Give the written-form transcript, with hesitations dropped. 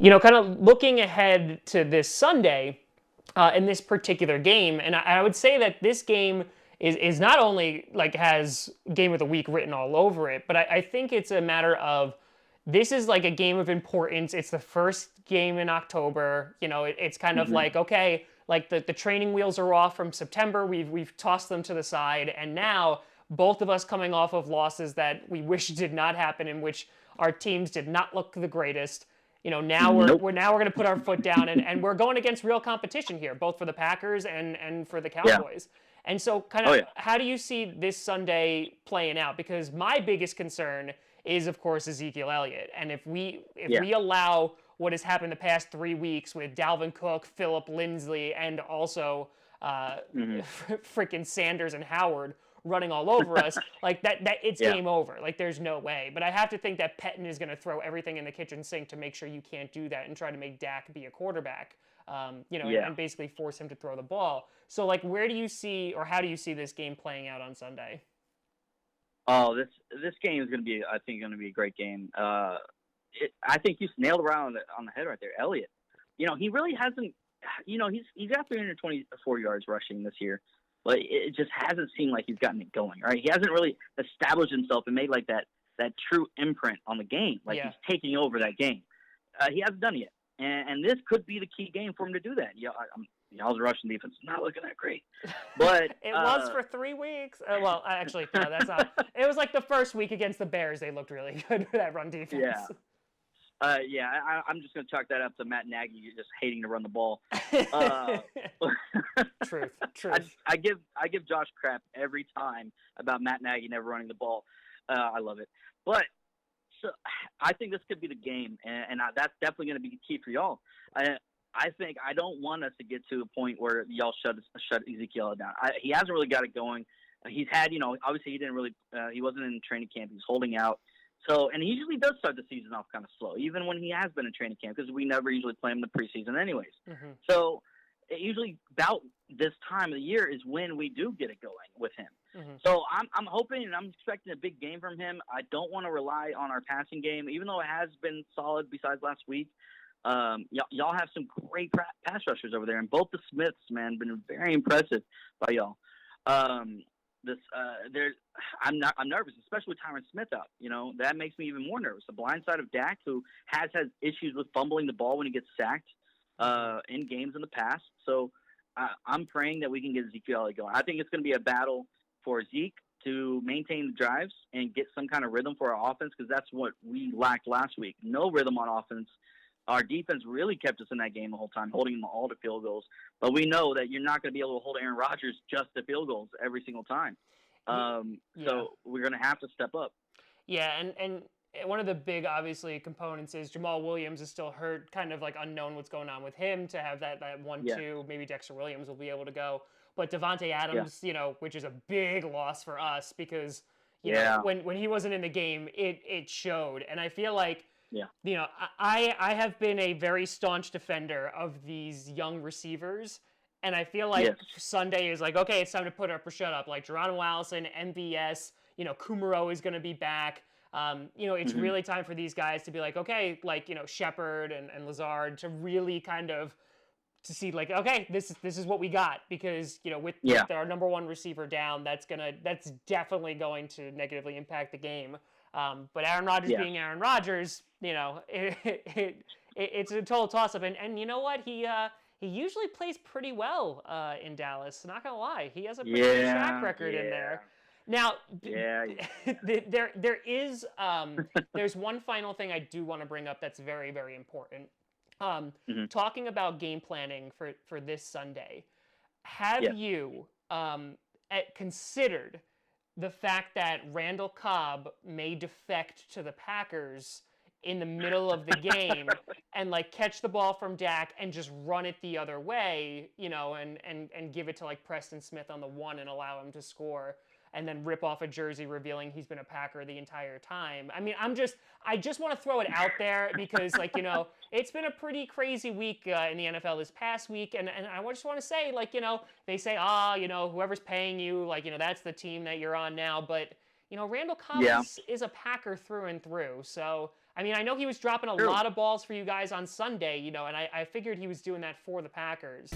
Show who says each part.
Speaker 1: Kind of looking ahead to this Sunday in this particular game, and I would say that this game is not only like has game of the week written all over it, but I think it's a matter of this is like a game of importance. It's the first game in October. It's kind of like, okay, like the training wheels are off from September. We've tossed them to the side, and now both of us coming off of losses that we wish did not happen, in which our teams did not look the greatest. Now
Speaker 2: Nope.
Speaker 1: we're going to put our foot down, and we're going against real competition here, both for the Packers and for the
Speaker 2: Yeah.
Speaker 1: Cowboys. And so, kind
Speaker 2: Oh
Speaker 1: of,
Speaker 2: yeah.
Speaker 1: how do you see this Sunday playing out? Because my biggest concern is, of course, Ezekiel Elliott. And if we
Speaker 2: Yeah.
Speaker 1: allow what has happened the past 3 weeks with Dalvin Cook, Phillip Lindsay, and also
Speaker 2: hmm
Speaker 1: freaking Sanders and Howard running all over us, like that it's
Speaker 2: Yeah.
Speaker 1: game over. Like there's no way. But I have to think that Pettin is going to throw everything in the kitchen sink to make sure you can't do that and try to make Dak be a quarterback.
Speaker 2: Yeah.
Speaker 1: And basically force him to throw the ball. So, like, where do you see, or how do you see this game playing out on Sunday?
Speaker 2: Oh, this game is going to be, I think, going to be a great game. I think you nailed around on the head right there, Elliott. He really hasn't. He's got 324 yards rushing this year, but it just hasn't seemed like he's gotten it going. Right? He hasn't really established himself and made like that true imprint on the game. Like he's taking over that game. He hasn't done it yet, and this could be the key game for him to do that. Y'all's Russian defense is not looking that great, but
Speaker 1: it was for 3 weeks. Well, actually, no, that's not. It was like the first week against the Bears. They looked really good for that run defense.
Speaker 2: Yeah. I'm just going to chalk that up to Matt Nagy just hating to run the ball.
Speaker 1: Truth.
Speaker 2: I give Josh crap every time about Matt Nagy never running the ball. I love it. But so I think this could be the game, and that's definitely going to be key for y'all. I think I don't want us to get to a point where y'all shut Ezekiel down. He hasn't really got it going. He's had, obviously he didn't really, he wasn't in training camp. He's holding out. So, and he usually does start the season off kind of slow, even when he has been in training camp, because we never usually play him in the preseason anyways.
Speaker 1: Mm-hmm.
Speaker 2: So, usually about this time of the year is when we do get it going with him.
Speaker 1: Mm-hmm.
Speaker 2: So, I'm hoping and I'm expecting a big game from him. I don't want to rely on our passing game, even though it has been solid besides last week. Y'all have some great pass rushers over there, and both the Smiths, man, been very impressive by y'all. I'm nervous, especially with Tyron Smith out. That makes me even more nervous. The blind side of Dak, who has had issues with fumbling the ball when he gets sacked in games in the past. So I'm praying that we can get Ezekiel going. I think it's going to be a battle for Zeke to maintain the drives and get some kind of rhythm for our offense, because that's what we lacked last week. No rhythm on offense. Our defense really kept us in that game the whole time, holding them all to field goals. But we know that you're not going to be able to hold Aaron Rodgers just to field goals every single time. So we're going to have to step up.
Speaker 1: Yeah, and one of the big, obviously, components is Jamal Williams is still hurt, kind of like unknown what's going on with him to have that 1-2. Yeah. Maybe Dexter Williams will be able to go. But Devontae Adams, which is a big loss for us because, when he wasn't in the game, it showed. And I feel like, I have been a very staunch defender of these young receivers, and I feel like Sunday is like, okay, it's time to put up or shut up. Like Geronimo Allison, MVS, Kumaro is going to be back. It's really time for these guys to be like, okay, like, Shepard and Lazard to really kind of to see like, okay, this is what we got, because with our number one receiver down, that's definitely going to negatively impact the game. But Aaron Rodgers being Aaron Rodgers, it's a total toss-up. And you know what? He usually plays pretty well in Dallas. Not gonna lie, he has a pretty good track record in there. Now, there is there's one final thing I do want to bring up that's very, very important. Talking about game planning for this Sunday, have you considered the fact that Randall Cobb may defect to the Packers in the middle of the game and like catch the ball from Dak and just run it the other way, and give it to like Preston Smith on the 1 and allow him to score, and then rip off a jersey revealing he's been a Packer the entire time? I mean, I just want to throw it out there because, like, it's been a pretty crazy week in the NFL this past week, and I just want to say, like, they say, whoever's paying you, like, that's the team that you're on now, but, Randall Cobb is a Packer through and through, so I mean, I know he was dropping a lot of balls for you guys on Sunday, you know, and I figured he was doing that for the Packers.